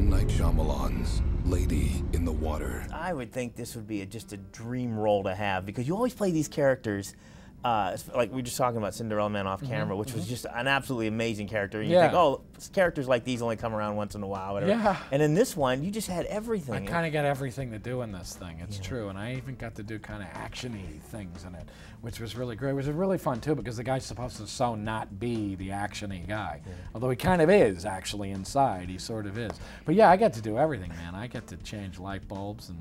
M. Night Shyamalan's Lady in the Water. I would think this would be just a dream role to have, because you always play these characters, like we were just talking about Cinderella Man off camera, which was just an absolutely amazing character. And you think, oh, characters like these only come around once in a while, whatever. Yeah. And in this one, you just had everything. I kind of got everything to do in this thing. It's true, and I even got to do kind of action-y things in it, which was really great. It was really fun too, because the guy's supposed to so not be the action-y guy, although he kind of is actually inside. He sort of is. But yeah, I get to do everything, man. I get to change light bulbs and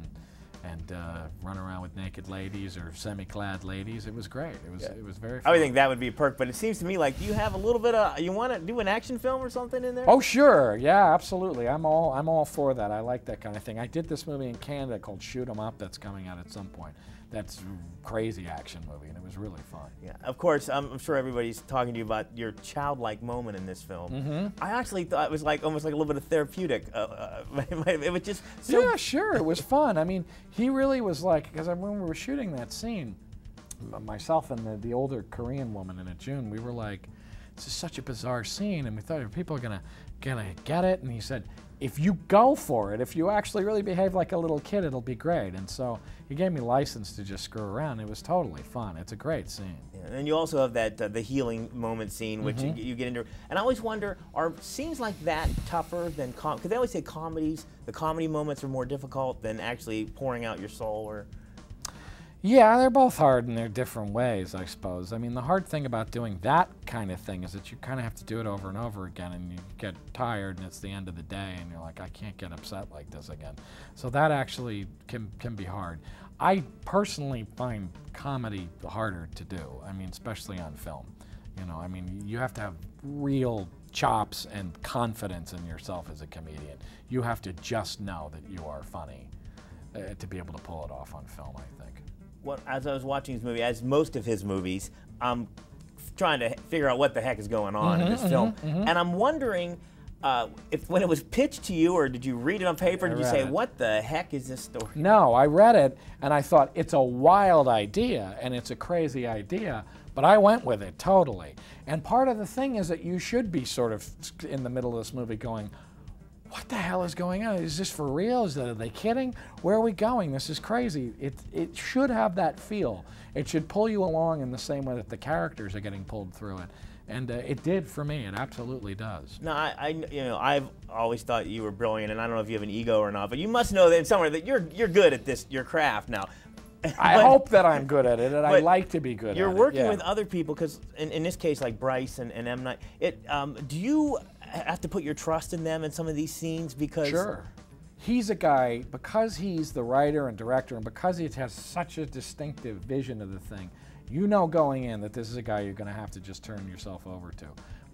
run around with naked ladies or semi-clad ladies. It was great. It was very fun. I would think that would be a perk, but it seems to me like you have a little bit of, you want to do an action film or something in there? Oh sure, yeah, absolutely. I'm all for that. I like that kind of thing. I did this movie in Canada called Shoot 'Em Up that's coming out at some point. That's a crazy action movie, and it was really fun. Yeah, of course, I'm sure everybody's talking to you about your childlike moment in this film. I actually thought it was like almost like a little bit of therapeutic. It was just so... Yeah, sure, it was fun. I mean, he really was like, because when we were shooting that scene, myself and the older Korean woman in it, June, we were like, this is such a bizarre scene, and we thought, are people gonna get it? And he said, if you go for it, if you actually really behave like a little kid, it'll be great. And so he gave me license to just screw around. It was totally fun. It's a great scene. Yeah, and you also have that the healing moment scene, which you get into. And I always wonder, are scenes like that tougher than because they always say the comedy moments are more difficult than actually pouring out your soul or. Yeah, they're both hard in their different ways, I suppose. I mean, the hard thing about doing that kind of thing is that you kind of have to do it over and over again, and you get tired, and it's the end of the day, and you're like, I can't get upset like this again. So that actually can be hard. I personally find comedy harder to do. I mean, especially on film. You know, I mean, you have to have real chops and confidence in yourself as a comedian. You have to just know that you are funny to be able to pull it off on film, I think. Well, as I was watching his movie, as most of his movies, I'm trying to figure out what the heck is going on in this film. And I'm wondering if when it was pitched to you, or did you read it on paper, did you say, what the heck is this story? No, I read it, and I thought, it's a wild idea, and it's a crazy idea, but I went with it totally. And part of the thing is that you should be sort of in the middle of this movie going, what the hell is going on? Is this for real? Are they kidding? Where are we going? This is crazy. It should have that feel. It should pull you along in the same way that the characters are getting pulled through it. And it did for me. It absolutely does. No, I've always thought you were brilliant, and I don't know if you have an ego or not, but you must know that somewhere that you're good at this, your craft now. I hope that I'm good at it, and I like to be good at it. You're working with other people, because in this case, like Bryce and M. Night, do you have to put your trust in them in some of these scenes? Because sure. He's a guy, because he's the writer and director, and because he has such a distinctive vision of the thing, you know going in that this is a guy you're going to have to just turn yourself over to.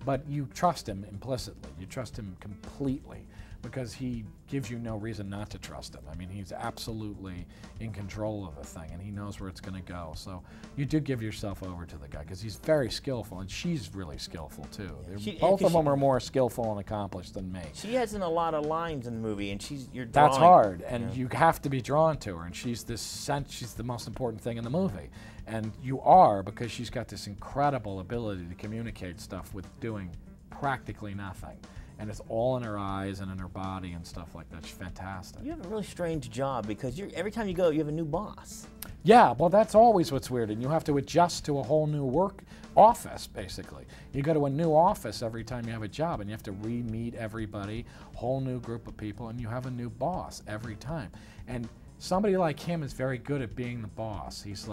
But you trust him implicitly. You trust him completely, because he gives you no reason not to trust him. I mean, he's absolutely in control of the thing, and he knows where it's going to go. So you do give yourself over to the guy, because he's very skillful, and she's really skillful too. Both of them are more skillful and accomplished than me. She has a lot of lines in the movie, and you're drawing. That's hard, and you have to be drawn to her, and she's the most important thing in the movie. And you are, because she's got this incredible ability to communicate stuff with doing practically nothing. And it's all in her eyes and in her body and stuff like that. She's fantastic. You have a really strange job, because every time you go, you have a new boss. Yeah, well, that's always what's weird, and you have to adjust to a whole new work office, basically. You go to a new office every time you have a job, and you have to re-meet everybody, whole new group of people, and you have a new boss every time. And somebody like him is very good at being the boss. He's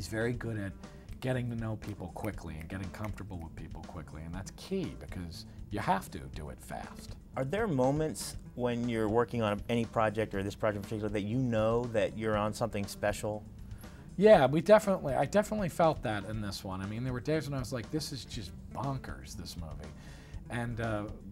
very good at getting to know people quickly and getting comfortable with people quickly, and that's key, because you have to do it fast. Are there moments when you're working on any project, or this project in particular, that you know that you're on something special? Yeah, I definitely felt that in this one. I mean, there were days when I was like, this is just bonkers, this movie. And,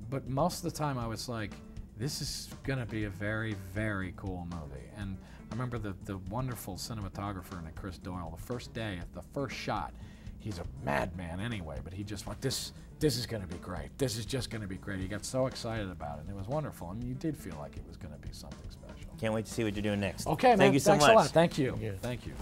but most of the time I was like, this is gonna be a very, very cool movie. And I remember the wonderful cinematographer in it, Chris Doyle, the first day, at the first shot, he's a madman anyway, but he just went, this is going to be great. This is just going to be great. He got so excited about it, and it was wonderful. And you did feel like it was going to be something special. Can't wait to see what you're doing next. Okay, man. Thank you so much. Thanks a lot. Thank you. Thank you.